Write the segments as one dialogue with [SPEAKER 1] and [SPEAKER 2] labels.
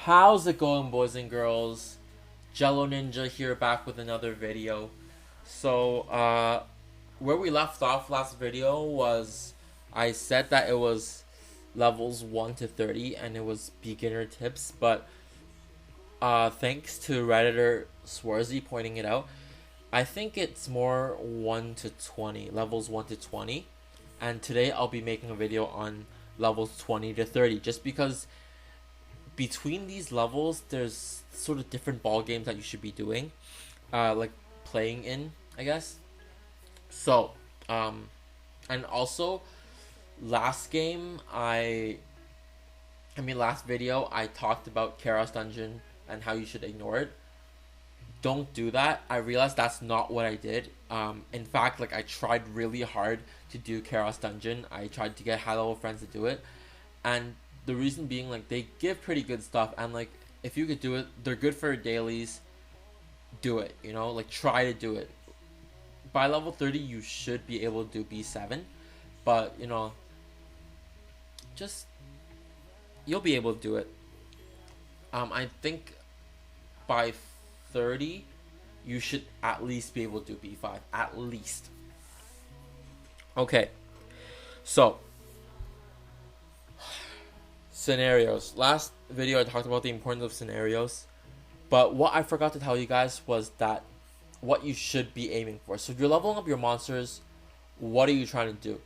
[SPEAKER 1] How's it going, boys and girls? Jello Ninja here, back with another video. Where we left off last video was I said that it was levels 1 to 30 and it was beginner tips, but thanks to Redditor Swarzy pointing it out, I think it's more 1 to 20, levels 1 to 20. And today I'll be making a video on levels 20 to 30 just because between these levels there's sort of different ball games that you should be doing, like playing in, I guess. So and also last game last video I talked about Chaos Dungeon and how you should ignore it. Don't do that. I realized that's not what I did. In fact, like, I tried really hard to do Chaos Dungeon. I tried to get high level friends to do it, and the reason being, like, they give pretty good stuff, and like if you could do it, they're good for dailies. Do it, like, try to do it. By level 30 you should be able to do B7, but just you'll be able to do it. I think by 30 you should at least be able to do B5, at least. Okay, so scenarios. Last video I talked about the importance of scenarios, but what I forgot to tell you guys was that what you should be aiming for. So if you're leveling up your monsters, what are you trying to do?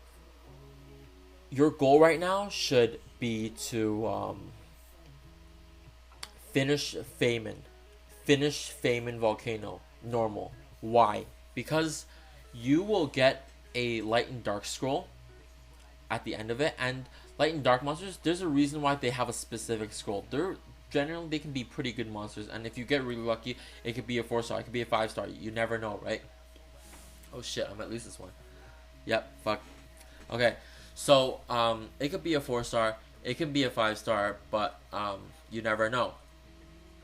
[SPEAKER 1] Your goal right now should be to finish Feynman Volcano normal. Why? Because you will get a light and dark scroll at the end of it, and light and dark monsters, there's a reason why they have a specific scroll. They can be pretty good monsters, and if you get really lucky, it could be a 4-star, it could be a 5-star. You never know, right? Oh shit, I might lose this one. Yep, fuck. Okay, so it could be a 4-star, it could be a 5-star, but you never know.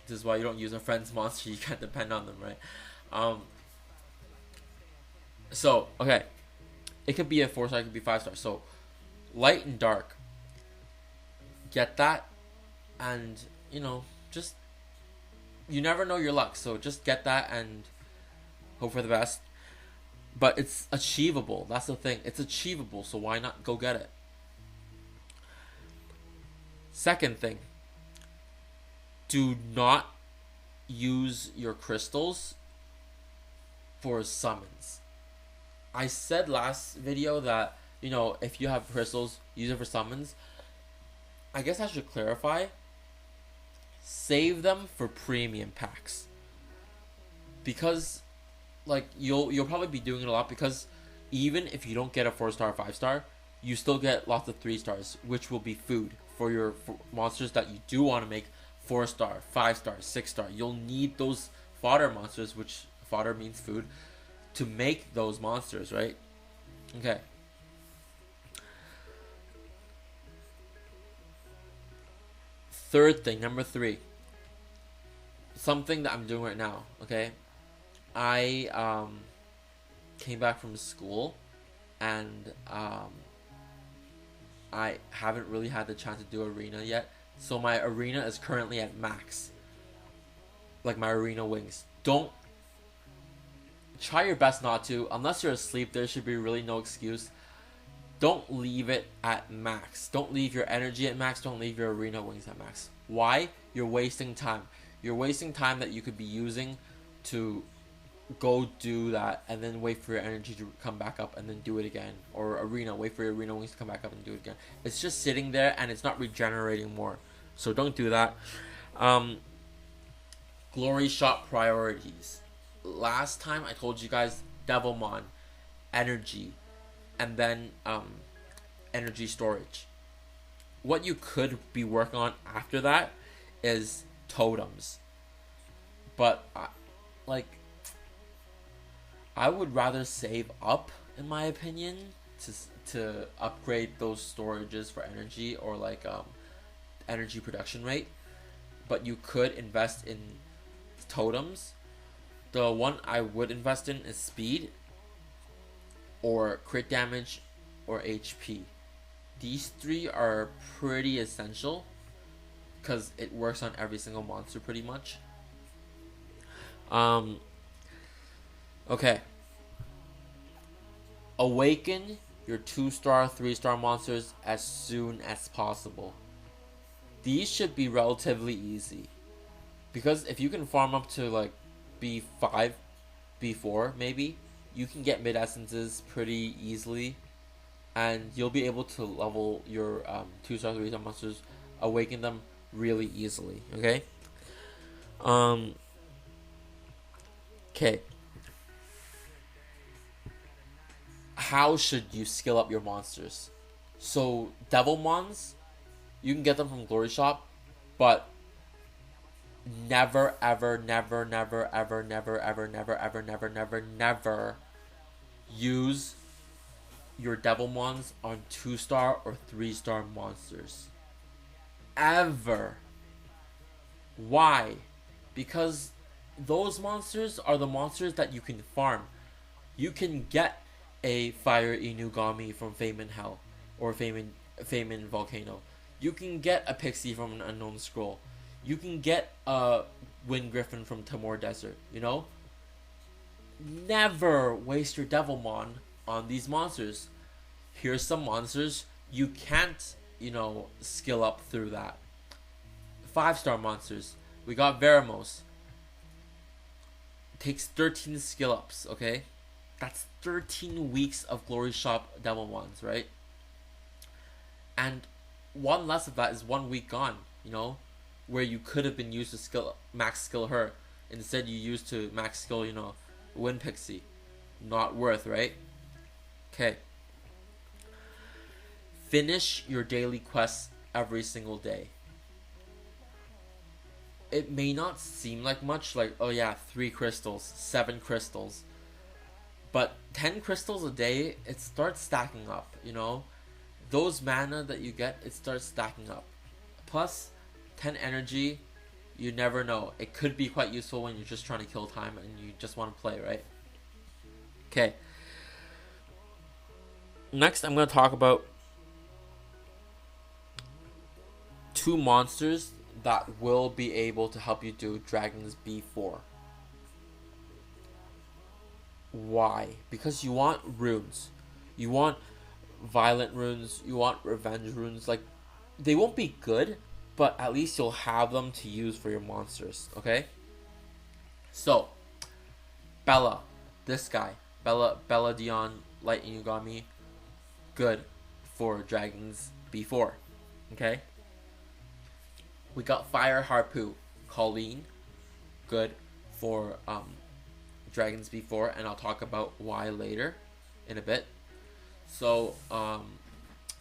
[SPEAKER 1] This is why you don't use a friend's monster. You can't depend on them, right? So okay, it could be a 4-star, it could be 5-star. So light and dark, get that, and just, you never know your luck, so just get that and hope for the best. But it's achievable. That's the thing. It's achievable, so why not go get it? Second thing, do not use your crystals for summons. I said last video that, if you have crystals, use it for summons. I guess I should clarify. Save them for premium packs. Because, like, you'll probably be doing it a lot, because even if you don't get a 4-star, 5-star, you still get lots of 3-stars, which will be food for your monsters that you do want to make 4-star, 5-star, 6-star. You'll need those fodder monsters, which fodder means food, to make those monsters, right? Okay. Third thing, number 3. Something that I'm doing right now, okay? I came back from school, and I haven't really had the chance to do arena yet. So my arena is currently at max. Like, my arena wings. Don't try your best not to. Unless you're asleep, there should be really no excuse. Don't leave it at max. Don't leave your energy at max. Don't leave your arena wings at max. Why? You're wasting time. You're wasting time that you could be using to go do that, and then wait for your energy to come back up and then do it again. Or arena, wait for your arena wings to come back up and do it again. It's just sitting there and it's not regenerating more. So don't do that. Glory shot priorities. Last time I told you guys Devilmon, energy, and then energy storage. What you could be working on after that is totems. But I would rather save up, in my opinion, to upgrade those storages for energy, or like energy production rate. But you could invest in totems. The one I would invest in is speed, or crit damage, or HP. These three are pretty essential. because it works on every single monster pretty much. Um, okay. Awaken your 2-star, 3-star monsters as soon as possible. These should be relatively easy. Because if you can farm up to like B5, B4 maybe, you can get mid essences pretty easily. And you'll be able to level your 2-star, 3-star monsters, awaken them really easily. Okay? Okay. How should you skill up your monsters? So, Devilmons, you can get them from Glory Shop, but never, ever, never, never, ever, never, ever, never, ever, never, never, never use your Devilmons on 2-star or 3-star monsters. Ever. Why? Because those monsters are the monsters that you can farm. You can get a Fire Inugami from Fame in Hell or Fame in Volcano. You can get a Pixie from an Unknown Scroll. You can get a Wind Griffin from Timor Desert, you know? Never waste your Devilmon on these monsters. Here's some monsters you can't, skill up through that. 5-star monsters. We got Veramos. Takes 13 skill ups, okay? That's 13 weeks of Glory Shop Devilmons, right? And one less of that is 1 week gone, where you could have been used to max skill her. Instead, you used to max skill, Wind Pixie. Not worth, right? Okay. Finish your daily quests every single day. It may not seem like much, like, oh yeah, 3 crystals, 7 crystals. But 10 crystals a day, it starts stacking up, Those mana that you get, it starts stacking up. Plus, 10 energy, you never know. It could be quite useful when you're just trying to kill time and you just want to play, right? Okay. Next, I'm going to talk about 2 monsters that will be able to help you do Dragons B4. Why? Because you want runes. You want violent runes. You want revenge runes. Like, they won't be good, but at least you'll have them to use for your monsters, okay? So, Bella. This guy. Bella Dion Light Inugami. Good for Dragons B4. Okay? We got Fire Harpu, Colleen, good for Dragons B4, and I'll talk about why later in a bit. So,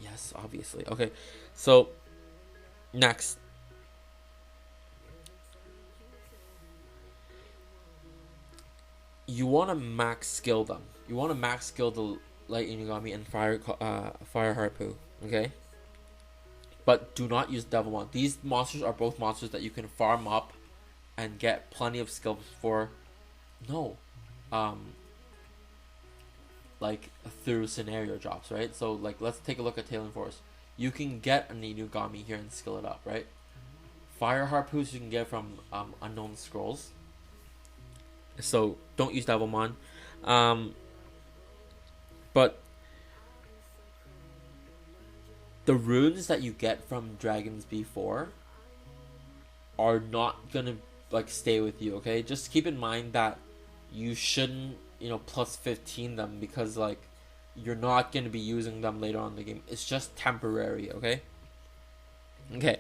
[SPEAKER 1] yes, obviously. Okay, so next. You want to max skill them. You want to max skill the Light Inugami and Fire Harpu, okay? But do not use Devilmon. These monsters are both monsters that you can farm up and get plenty of skills for. No. Like, through scenario drops, right? So, like, let's take a look at Tailing Force. You can get an Inugami here and skill it up, right? Fire Harpoons you can get from Unknown Scrolls. So, don't use Devilmon. But the runes that you get from Dragons B4 are not gonna stay with you, okay? Just keep in mind that you shouldn't, plus 15 them because you're not gonna be using them later on in the game. It's just temporary, okay? Okay.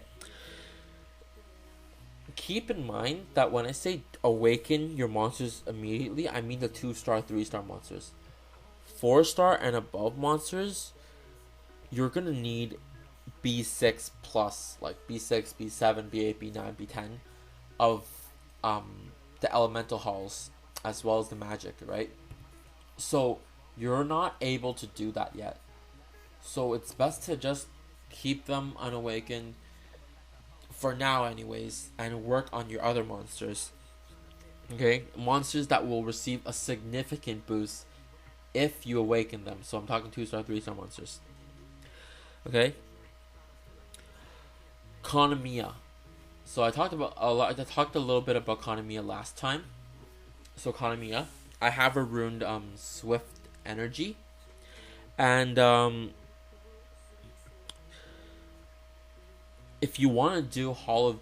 [SPEAKER 1] Keep in mind that when I say awaken your monsters immediately, I mean the 2-star, 3-star monsters. 4-star and above monsters, you're gonna need B6 plus, like B6, B7, B8, B9, B10 of the elemental halls as well as the magic, right? So you're not able to do that yet. So it's best to just keep them unawakened for now anyways and work on your other monsters. Okay? Monsters that will receive a significant boost if you awaken them. So I'm talking 2-star, 3-star monsters. Okay? Konamiya. So I talked about a lot. I talked a little bit about Kanamiya last time. So Kanamiya, I have a ruined Swift Energy, and if you want to do Hall of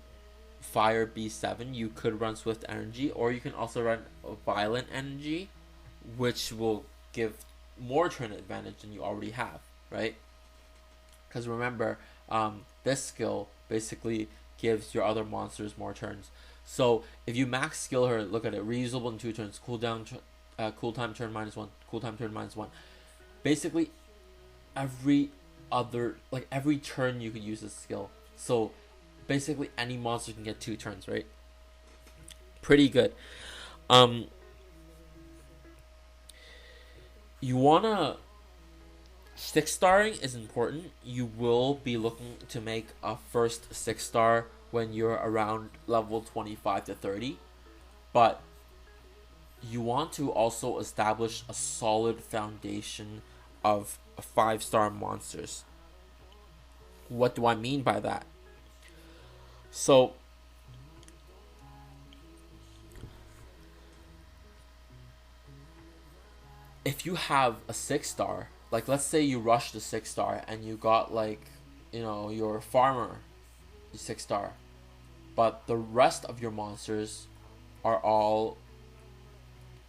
[SPEAKER 1] Fire B7, you could run Swift Energy, or you can also run Violent Energy, which will give more turn advantage than you already have, right? Because remember, this skill basically gives your other monsters more turns. So if you max skill her, look at it, reusable in 2 turns, cool time turn -1, cool time turn -1. Basically, every every turn you could use this skill. So basically, any monster can get 2 turns, right? Pretty good. Um, you wanna 6-starring is important. You will be looking to make a first 6-star when you're around level 25 to 30, but you want to also establish a solid foundation of 5-star monsters. What do I mean by that? So if you have a 6-star, like let's say you rush the 6-star and you got your farmer 6-star, but the rest of your monsters are all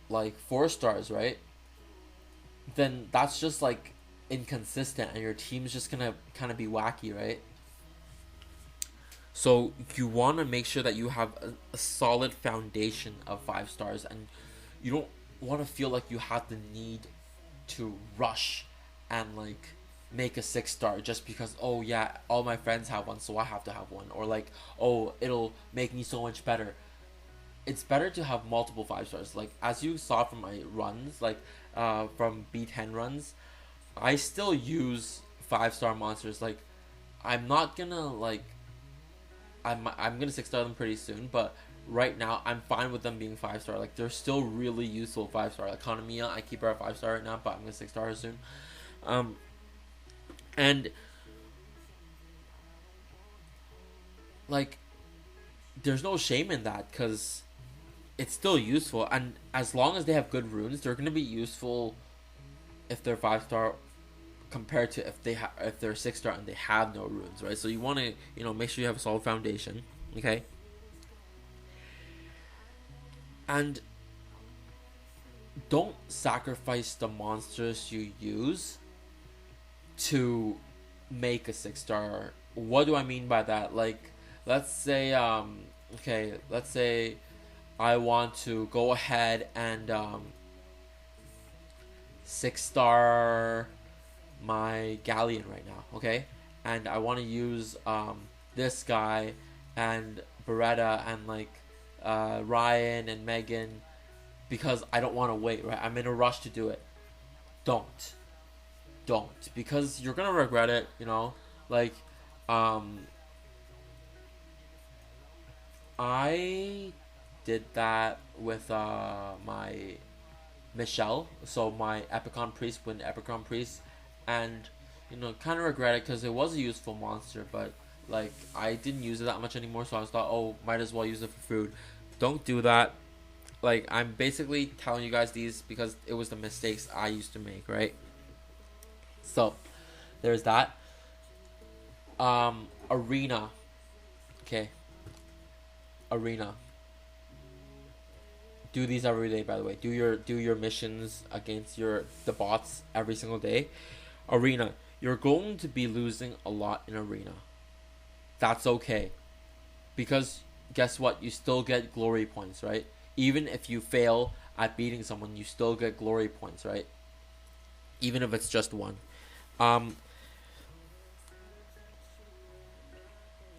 [SPEAKER 1] like 4-stars, right? Then that's just like inconsistent, and your team's just gonna kind of be wacky, right? So you want to make sure that you have a solid foundation of 5-stars, and you don't want to feel like you have the need to rush and like make a 6-star just because, oh yeah, all my friends have one, so I have to have one, or like, oh, it'll make me so much better. It's better to have multiple 5-stars. Like as you saw from my runs, like from B10 runs, I still use 5-star monsters. Like I'm not gonna like I'm gonna 6-star them pretty soon, but right now I'm fine with them being 5-star. Like they're still really useful 5-star. Like Kanamiya, I keep her at 5-star right now, but I'm gonna 6-star her soon. And like there's no shame in that because it's still useful, and as long as they have good runes, they're gonna be useful if they're 5-star compared to if they're 6-star and they have no runes, right? So you want to make sure you have a solid foundation, okay? And don't sacrifice the monsters you use to make a 6-star. What do I mean by that? Like, let's say let's say I want to go ahead and 6-star my Galleon right now, okay? And I want to use this guy and Beretta and like Ryan and Megan because I don't want to wait, right? I'm in a rush to do it. Don't, because you're gonna regret it, Like, I did that with my Michelle, so my Epicon Priest, when Epicon Priest, and kind of regret it because it was a useful monster, but like I didn't use it that much anymore, so I was thought, oh, might as well use it for food. Don't do that. Like I'm basically telling you guys these because it was the mistakes I used to make, right? So there's that. Arena. Okay. Arena. Do these every day, by the way. Do your missions against the bots every single day. Arena. You're going to be losing a lot in Arena. That's okay. Because guess what? You still get glory points, right? Even if you fail at beating someone, you still get glory points, right? Even if it's just one.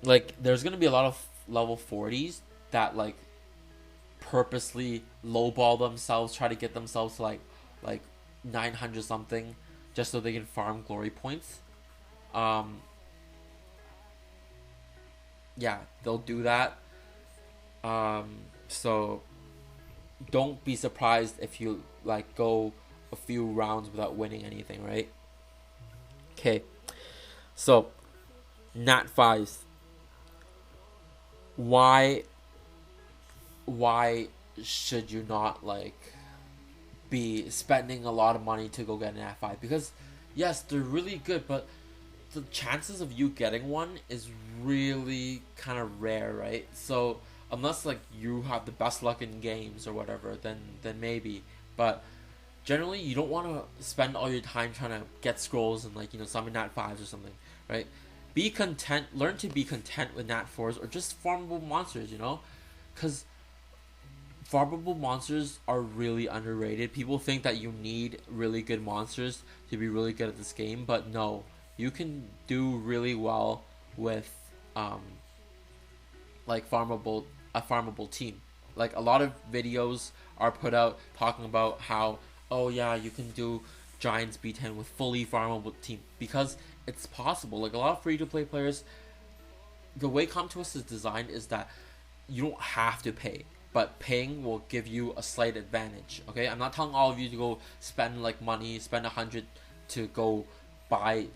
[SPEAKER 1] Like there's gonna be a lot of level 40s that like purposely lowball themselves, try to get themselves to like 900 something just so they can farm glory points. Yeah, they'll do that. So don't be surprised if you like go a few rounds without winning anything, right? Okay. So Nat 5s. why why should you not like be spending a lot of money to go get an F5? Because yes, they're really good, but the chances of you getting one is really kind of rare, right? So unless like you have the best luck in games or whatever, then maybe. But generally, you don't want to spend all your time trying to get scrolls and like summon Nat fives or something, right? Be content. Learn to be content with Nat fours or just farmable monsters, because farmable monsters are really underrated. People think that you need really good monsters to be really good at this game, but no, you can do really well with um like farmable team. Like a lot of videos are put out talking about how, oh yeah, you can do Giants B10 with fully farmable team because it's possible. Like a lot of free to play players, the way Comtois is designed is that you don't have to pay, but paying will give you a slight advantage. Okay, I'm not telling all of you to go spend like money, spend 100 to go buy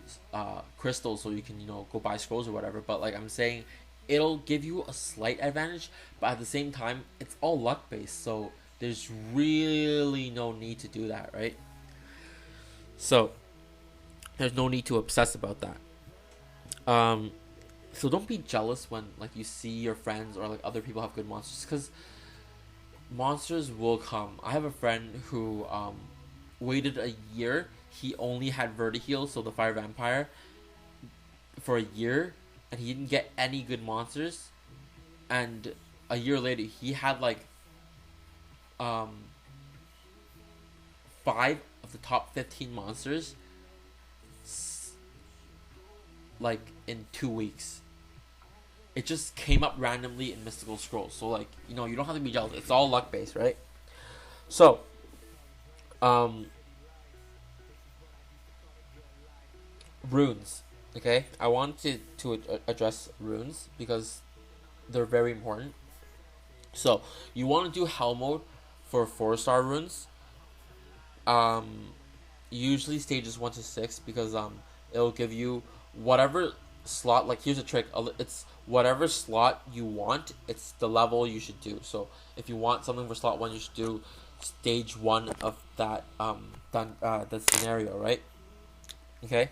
[SPEAKER 1] crystals so you can go buy scrolls or whatever. But like I'm saying, it'll give you a slight advantage, but at the same time, it's all luck based. So there's really no need to do that, right? So there's no need to obsess about that. So don't be jealous when like you see your friends or like other people have good monsters, because monsters will come. I have a friend who waited a year. He only had Vertiheal, so the Fire Vampire, for a year, and he didn't get any good monsters. And a year later, he had like 5 of the top 15 monsters, like in 2 weeks. It just came up randomly in Mystical Scrolls. So like you don't have to be jealous. It's all luck based, right? So, runes. Okay, I wanted to address runes because they're very important. So you want to do Hell mode for 4-star runes. Um, Usually stages 1 to 6 because it'll give you whatever slot. Like here's a trick. It's whatever slot you want. It's the level you should do. So if you want something for slot 1, you should do stage 1 of that the scenario, right? Okay.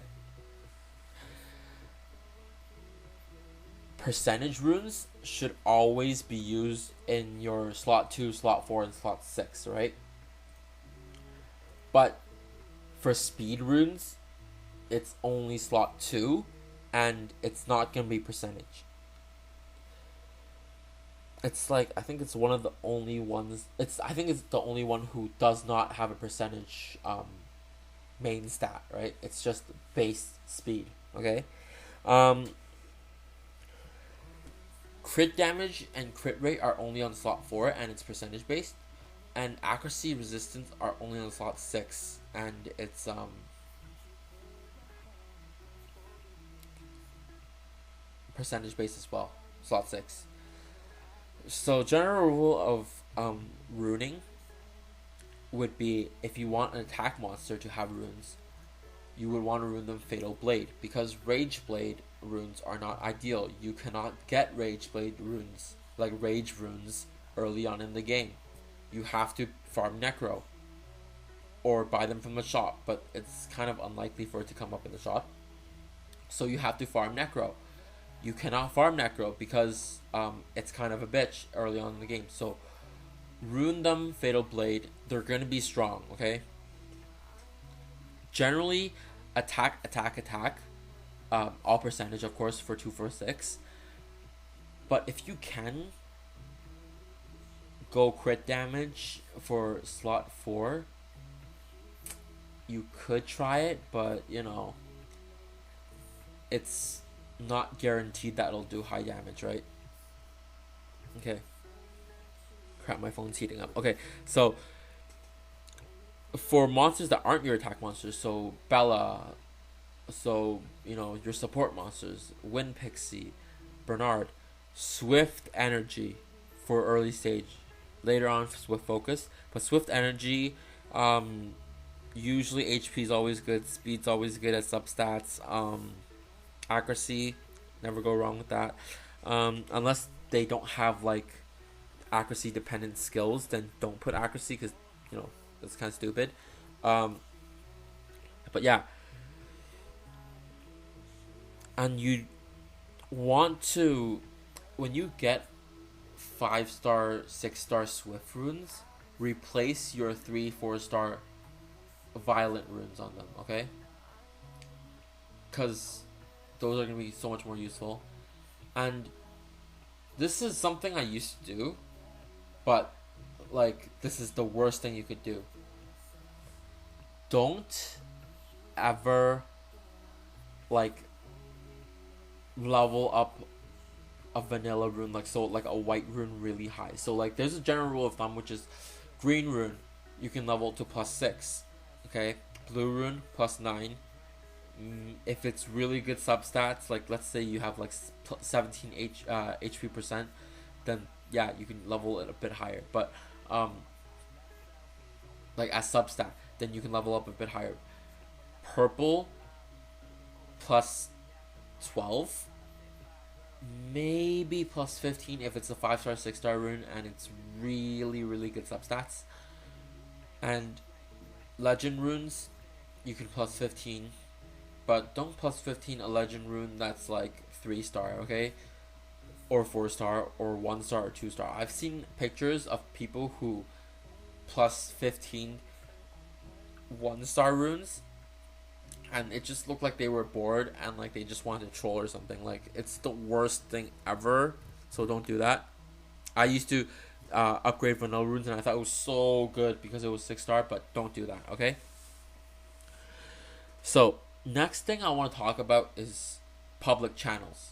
[SPEAKER 1] Percentage runes should always be used in your slot 2, slot 4, and slot 6, right? But for speed runes, it's only slot 2, and it's not going to be percentage. It's like, I think it's one of the only ones, I think it's the only one who does not have a percentage main stat, right? It's just base speed, okay? Crit damage and crit rate are only on slot 4 and it's percentage based, and accuracy resistance are only on slot 6 and it's percentage based as well, slot 6. So general rule of runing would be, if you want an attack monster to have runes, you would want to rune them Fatal Blade, because Rage Blade runes are not ideal. You cannot get Rage Blade runes, like Rage runes, early on in the game. You have to farm Necro or buy them from the shop, but it's kind of unlikely for it to come up in the shop. So you have to farm Necro. You cannot farm Necro because it's kind of a bitch early on in the game. So rune them Fatal Blade. They're going to be strong, okay? Generally, attack, all percentage, of course, for 246. But if you can go crit damage for slot 4, you could try it, but it's not guaranteed that it'll do high damage, right? Okay. Crap, my phone's heating up. Okay, so for monsters that aren't your attack monsters, so Bella, so your support monsters, Wind Pixie, Bernard, Swift Energy for early stage, later on Swift Focus, but Swift Energy, usually HP is always good, speed's always good at substats, accuracy, never go wrong with that. Unless they don't have like accuracy dependent skills, then don't put accuracy because you know that's kind of stupid. Um, but yeah, and you want to when you get 5-star, 6-star Swift runes, replace your 3, 4-star Violent runes on them. Okay, because those are gonna be so much more useful. And this is something I used to do, but like this is the worst thing you could do. Don't ever like level up a vanilla rune like a white rune really high. So like there's a general rule of thumb which is green rune you can level to +6. Okay, blue rune +9. If it's really good substats, like let's say you have like 17 HP percent, then yeah, you can level it a bit higher. But like as substat, then you can level up a bit higher. Purple +12, maybe +15 if it's a 5-star, 6-star rune and it's really really good substats. And legend runes, you can +15. But don't +15 a legend rune that's like 3-star, okay? Or 4-star, or 1-star, or 2-star. I've seen pictures of people who +15 1-star runes, and it just looked like they were bored and like they just wanted to troll or something. Like it's the worst thing ever. So don't do that. I used to upgrade vanilla runes, and I thought it was so good because it was 6-star. But don't do that, okay? So next thing I want to talk about is public channels.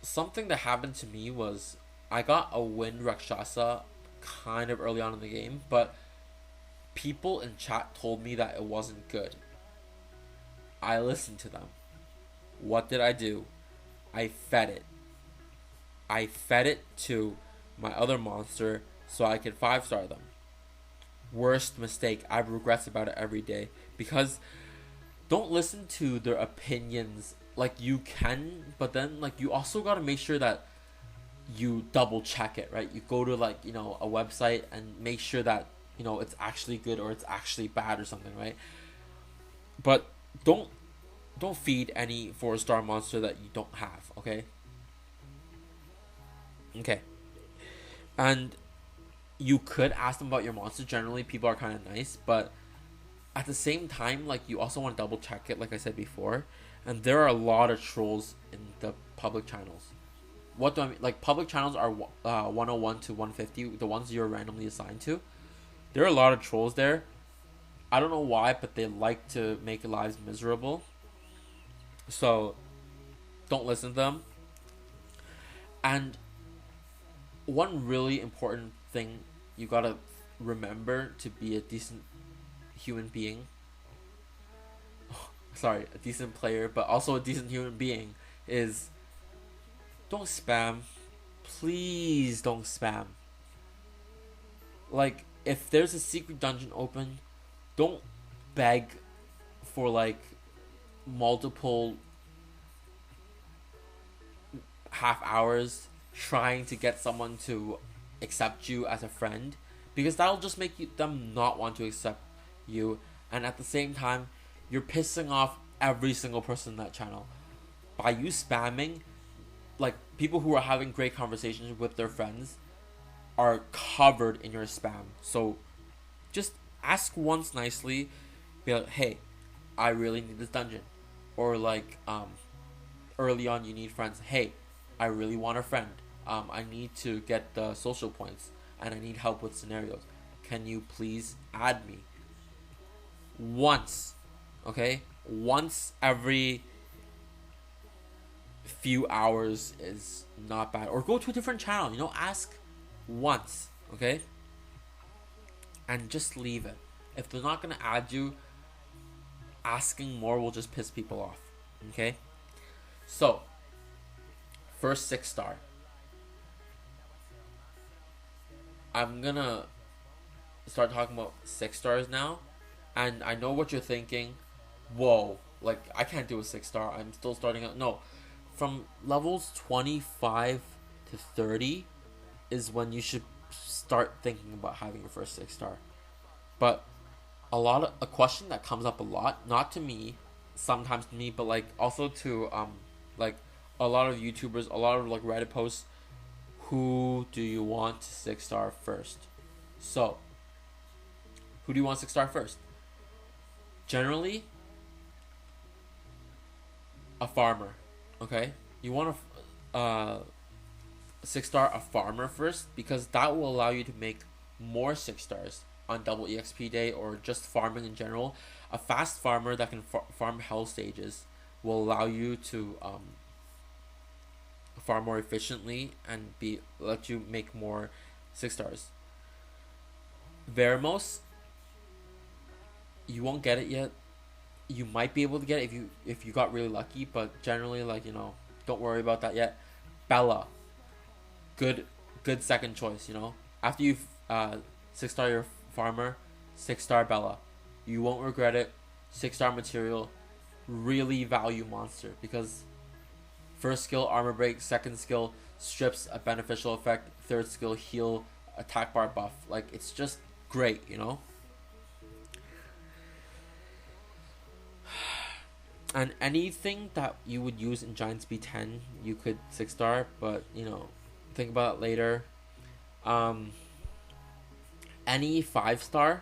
[SPEAKER 1] Something that happened to me was I got a Wind Rakshasa kind of early on in the game, but people in chat told me that it wasn't good. I listened to them. What did I do? I fed it. I fed it to my other monster so I could 5-star them. Worst mistake. I regrets about it every day. Because don't listen to their opinions. Like you can, but then like you also gotta make sure that you double check it, right? You go to like, you know, a website and make sure that, you know, it's actually good or it's actually bad or something, right? But don't feed any 4-star monster that you don't have, okay? Okay. And you could ask them about your monster. Generally people are kind of nice, but at the same time, like you also want to double check it, like I said before. And there are a lot of trolls in the public channels. What do I mean? Like public channels are 101 to 150, the ones you're randomly assigned to. There are a lot of trolls there. I don't know why, but they like to make lives miserable. So don't listen to them. And one really important thing you gotta remember to be a decent human being, sorry, a decent player, but also a decent human being, is don't spam. Please don't spam. Like, if there's a secret dungeon open, don't beg for like multiple half hours trying to get someone to accept you as a friend, because that'll just make them not want to accept you, and at the same time you're pissing off every single person in that channel by you spamming. Like people who are having great conversations with their friends are covered in your spam. So just ask once nicely, be like, hey, I really need this dungeon. Or like early on you need friends, hey, I really want a friend. I need to get the social points and I need help with scenarios. Can you please add me? Once. Okay? Once every few hours is not bad. Or go to a different channel, you know, ask once, okay? And just leave it. If they're not gonna add you, asking more will just piss people off. Okay? So, first 6-star. I'm gonna start talking about 6-stars now. And I know what you're thinking. Whoa, like I can't do a 6-star. I'm still starting out. No. from levels 25 to 30 is when you should start thinking about having your first 6-star. But a question that comes up a lot, not to me, sometimes to me, but like also to like a lot of YouTubers, a lot of like Reddit posts, who do you want 6-star first? So, who do you want 6-star first? Generally, a farmer. Okay, you want a 6-star a farmer first, because that will allow you to make more 6-stars on double EXP day or just farming in general. A fast farmer that can farm hell stages will allow you to farm more efficiently and let you make more 6-stars. Veramos, you won't get it yet. You might be able to get it if you got really lucky, but generally, like, don't worry about that yet. Bella, good second choice. After you've 6-star your farmer, 6-star Bella, you won't regret it. 6-star material, really value monster, because first skill armor break, second skill strips a beneficial effect, third skill heal, attack bar buff. Like, it's just great. And anything that you would use in Giant Speed 10, you could 6-star, but think about it later. Any 5-star,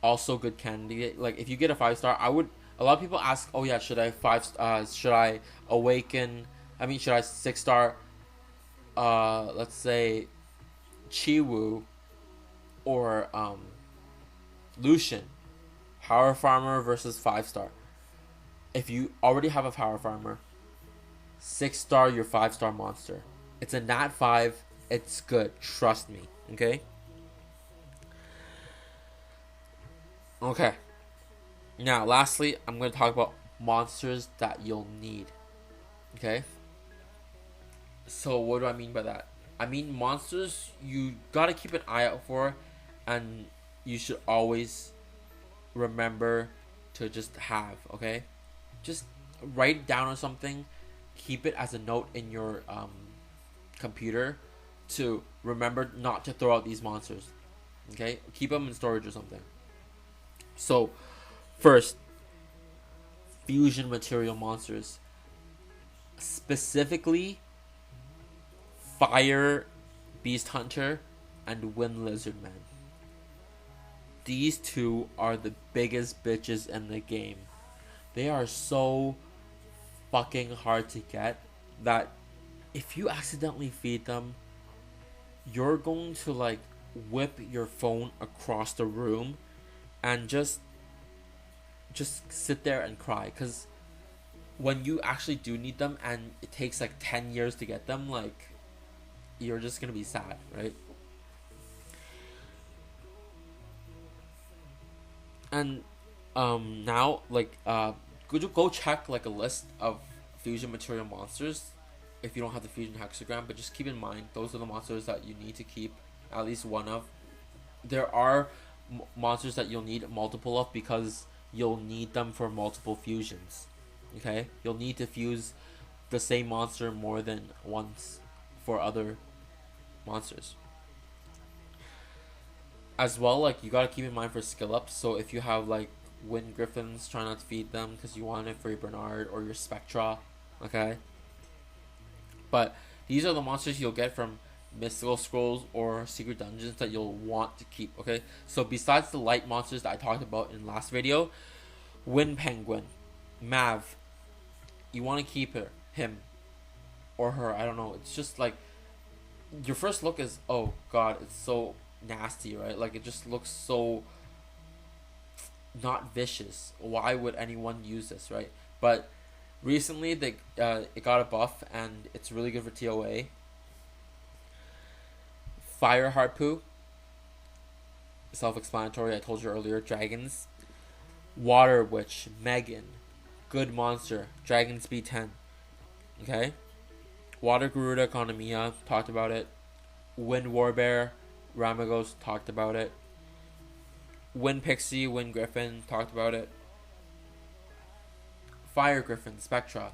[SPEAKER 1] also good candidate. Like, if you get a 5-star, a lot of people ask, oh yeah, should I awaken? Should I 6-star? Let's say Chiwu or Lucian, power farmer versus 5-star. If you already have a power farmer, 6-star your 5-star monster. It's a Nat 5. It's good. Trust me. Okay. Okay. Now, lastly, I'm going to talk about monsters that you'll need. Okay. So, what do I mean by that? I mean monsters you gotta keep an eye out for, and you should always remember to just have. Okay. Just write it down or something. Keep it as a note in your computer to remember not to throw out these monsters. Okay, keep them in storage or something. So, first, fusion material monsters, specifically Fire Beast Hunter and Wind Lizard Man. These two are the biggest bitches in the game. They are so fucking hard to get that if you accidentally feed them, you're going to like whip your phone across the room and just sit there and cry, because when you actually do need them and it takes like 10 years to get them, like, you're just gonna be sad, right? And now, like, go check like a list of fusion material monsters if you don't have the fusion hexagram, but just keep in mind those are the monsters that you need to keep at least one of. There are monsters that you'll need multiple of, because you'll need them for multiple fusions. Okay, you'll need to fuse the same monster more than once for other monsters. As well, like, you gotta keep in mind for skill ups. So if you have like Wind Griffins, try not to feed them because you want it for your Bernard or your Spectra. Okay, but these are the monsters you'll get from mystical scrolls or secret dungeons that you'll want to keep. Okay, so besides the light monsters that I talked about in last video, Wind Penguin, Mav, you want to keep him or her, I don't know. It's just like, your first look is, oh god, it's so nasty, right? Like, it just looks so not vicious. Why would anyone use this, right? But recently it got a buff and it's really good for TOA. Fire Harpoo, self-explanatory, I told you earlier. Dragons. Water Witch, Megan, good monster, Dragon Speed 10. Okay. Water Garuda, Economia, talked about it. Wind Warbear, Ramagos, talked about it. Wind Pixie, Wind Griffin, talked about it. Fire Griffin, Spectra.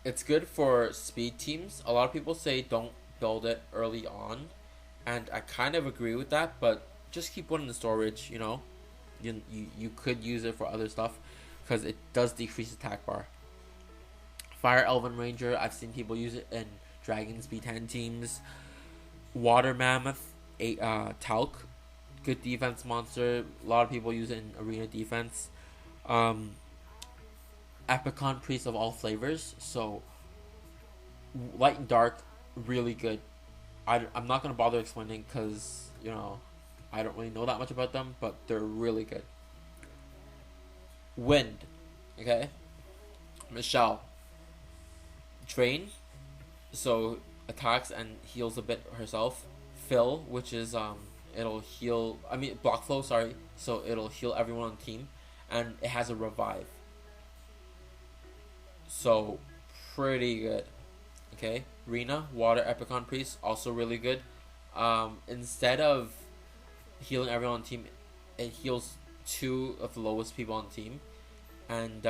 [SPEAKER 1] It's good for speed teams. A lot of people say don't build it early on, and I kind of agree with that. But just keep one in the storage. You could use it for other stuff, because it does decrease attack bar. Fire Elven Ranger. I've seen people use it in Dragons B10 teams. Water Mammoth, Talc, good defense monster. A lot of people use it in arena defense. Um, Epicon Priest of all flavors. So light and dark, really good. I'm not gonna bother explaining because I don't really know that much about them, but they're really good. Wind, okay. Michelle, Drain, so attacks and heals a bit herself. Fill, which is it'll heal. I mean block flow. Sorry, so it'll heal everyone on the team, and it has a revive. So pretty good. Okay, Rena, Water Epicon Priest, also really good. Instead of healing everyone on the team, it heals two of the lowest people on the team, and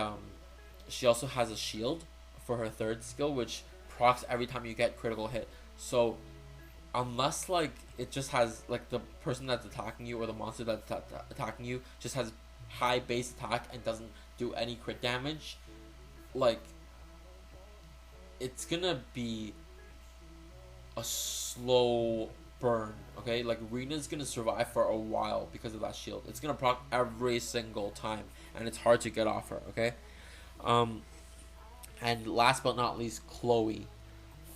[SPEAKER 1] she also has a shield for her third skill, which procs every time you get critical hit. So unless like it just has like the person that's attacking you or the monster that's attacking you just has high base attack and doesn't do any crit damage, like it's gonna be a slow burn. Okay, like Rena's gonna survive for a while because of that shield. It's gonna proc every single time, and it's hard to get off her. Okay, um, and last but not least, Chloe,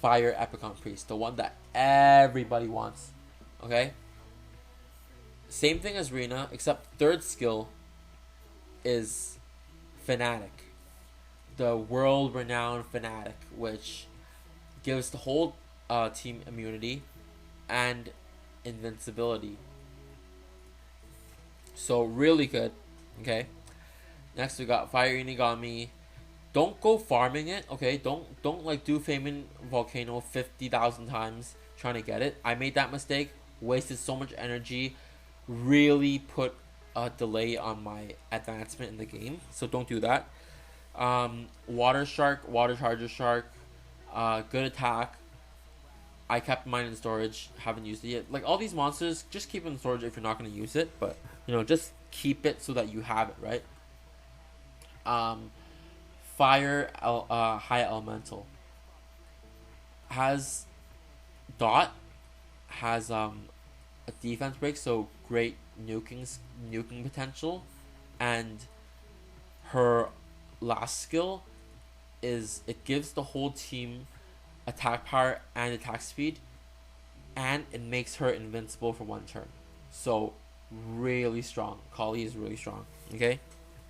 [SPEAKER 1] Fire Epicon Priest, the one that everybody wants. Okay, same thing as Rena, except third skill is Fanatic, the world-renowned Fanatic, which gives the whole team immunity and invincibility. So really good. Okay. Next we got Fire Inigami. Don't go farming it. Okay. Don't like do Famine Volcano 50,000 times trying to get it. I made that mistake. Wasted so much energy. Really put a delay on my advancement in the game. So don't do that. Water Shark, Water Charger Shark, good attack. I kept mine in storage, haven't used it yet. Like all these monsters, just keep it in storage if you're not going to use it, but just keep it so that you have it, right? Fire, High Elemental has Dot, has a defense break, so great nuking potential, and her last skill is it gives the whole team attack power and attack speed, and it makes her invincible for one turn. So really strong. Kali is really strong. Okay,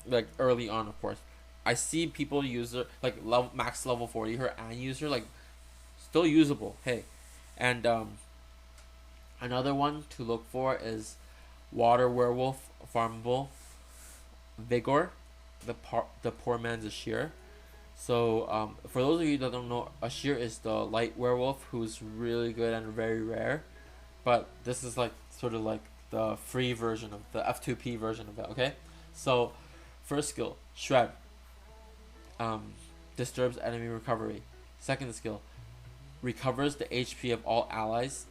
[SPEAKER 1] like early on, of course. I see people use her like max level 40 her and use her like still usable. Hey, and another one to look for is Water Werewolf farmable Vigor, the poor man's Ashir. So for those of you that don't know, Ashir is the light werewolf who's really good and very rare, but this is like sort of like the free version of the F2P version of it. Okay, so first skill Shred, disturbs enemy recovery. Second skill recovers the HP of all allies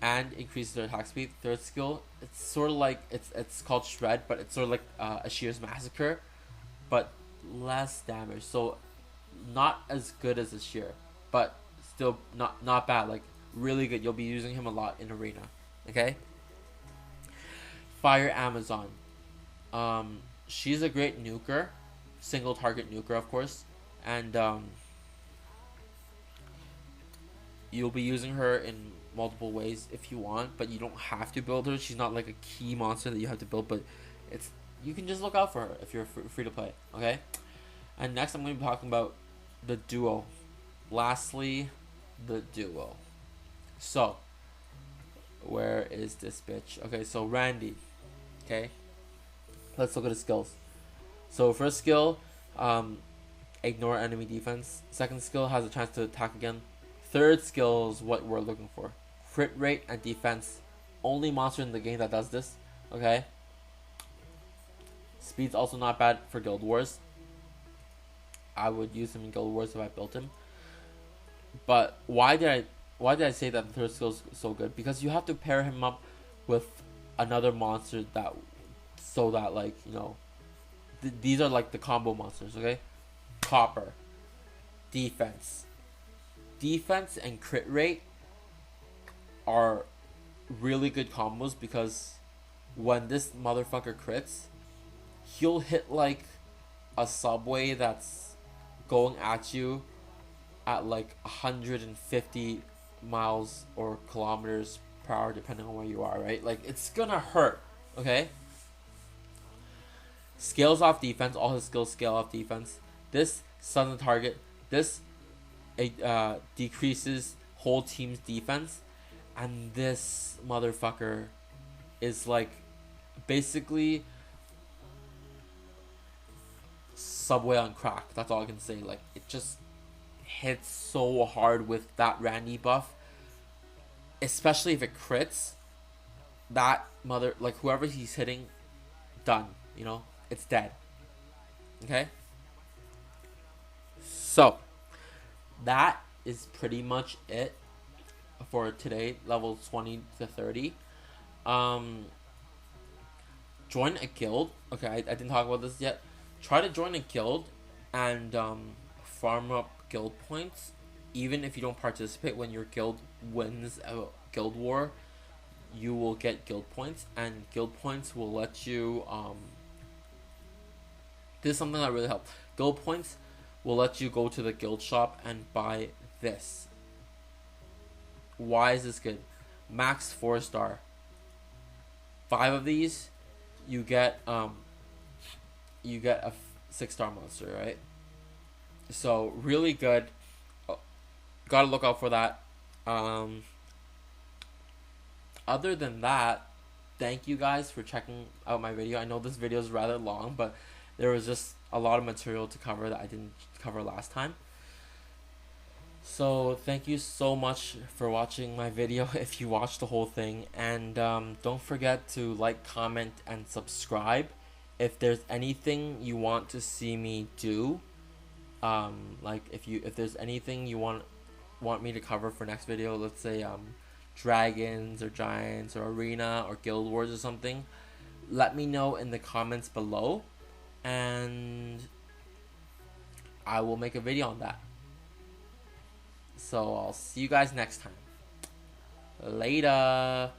[SPEAKER 1] and increases their attack speed. Third skill, it's sort of like it's called Shred, but it's sort of like Ashir's Massacre, but less damage. So not as good as Ashir, but still not bad. Like really good. You'll be using him a lot in arena. Okay. Fire Amazon. She's a great nuker, single target nuker, of course, and you'll be using her in multiple ways if you want, but you don't have to build her. She's not like a key monster that you have to build, but you can just look out for her if you're free to play. Okay. And next, I'm going to be talking about the duo. Lastly, the duo. So, where is this bitch? Okay, so Randy. Okay, let's look at his skills. So first skill, ignore enemy defense. Second skill has a chance to attack again. Third skill is what we're looking for. Crit rate and defense. Only monster in the game that does this. Okay. Speed's also not bad for Guild Wars. I would use him in Guild Wars if I built him. But why did I say that the third skill is so good? Because you have to pair him up with another monster that, so that, like, you know, these are like the combo monsters. Okay, copper, defense, and crit rate are really good combos, because when this motherfucker crits, he'll hit like a subway that's going at you at like 150 miles or kilometers per hour, depending on where you are, right? Like, it's gonna hurt, okay? Scales off defense. All his skills scale off defense. This stuns the target. This decreases whole team's defense. And this motherfucker is like basically Subway on crack. That's all I can say. Like, it just hits so hard with that Randy buff, especially if it crits. That like, whoever he's hitting, done. You know, it's dead. Okay. So that is pretty much it for today, level 20 to 30. Join a guild. Okay, I didn't talk about this yet. Try to join a guild and farm up guild points. Even if you don't participate, when your guild wins a guild war, you will get guild points, and guild points will let you this is something that really helped. Guild points will let you go to the guild shop and buy this. Why is this good? Max 4-star. 5 of these, you get a 6-star monster, right? So really good. Gotta look out for that. Other than that, thank you guys for checking out my video. I know this video is rather long, but there was just a lot of material to cover that I didn't cover last time. So thank you so much for watching my video if you watched the whole thing, and don't forget to like, comment, and subscribe. If there's anything you want to see me do, like if there's anything you want me to cover for next video, let's say dragons or giants or arena or guild wars or something, let me know in the comments below, and I will make a video on that. So I'll see you guys next time. Later.